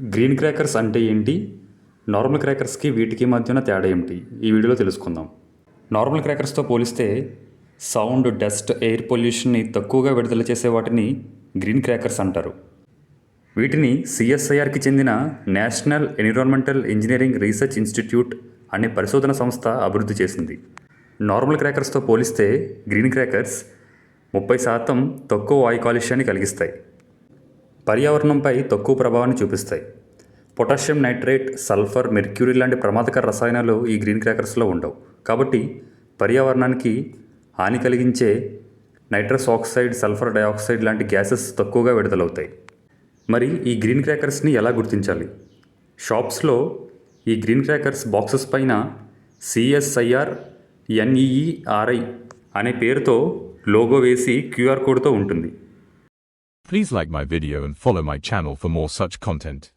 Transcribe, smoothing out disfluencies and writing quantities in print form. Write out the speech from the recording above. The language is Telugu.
గ్రీన్ క్రాకర్స్ అంటే ఏంటి? నార్మల్ క్రాకర్స్కి వీటికి మధ్యన తేడా ఏమిటి? ఈ వీడియోలో తెలుసుకుందాం. నార్మల్ క్రాకర్స్తో పోలిస్తే సౌండ్, డస్ట్, ఎయిర్ పొల్యూషన్ని తక్కువగా విడుదల చేసే వాటిని గ్రీన్ క్రాకర్స్ అంటారు. వీటిని సిఎస్ఐఆర్కి చెందిన national environmental engineering research institute అనే పరిశోధన సంస్థ అభివృద్ధి చేసింది. నార్మల్ క్రాకర్స్తో పోలిస్తే గ్రీన్ క్రాకర్స్ 30% తక్కువ వాయు కాలుష్యాన్ని కలిగిస్తాయి. పర్యావరణంపై తక్కువ ప్రభావాన్ని చూపిస్తాయి. పొటాషియం నైట్రేట్, సల్ఫర్, మెర్క్యూరీ లాంటి ప్రమాదకర రసాయనాలు ఈ గ్రీన్ క్రాకర్స్లో ఉండవు. కాబట్టి పర్యావరణానికి హాని కలిగించే నైట్రస్ ఆక్సైడ్, సల్ఫర్ డయాక్సైడ్ లాంటి గ్యాసెస్ తక్కువగా విడుదలవుతాయి. మరి ఈ గ్రీన్ క్రాకర్స్ని ఎలా గుర్తించాలి? షాప్స్లో ఈ గ్రీన్ క్రాకర్స్ బాక్సెస్ పైన సిఎస్ఐఆర్ NEERI అనే పేరుతో లోగో వేసి QR కోడ్తో ఉంటుంది. Please like my video and follow my channel for more such content.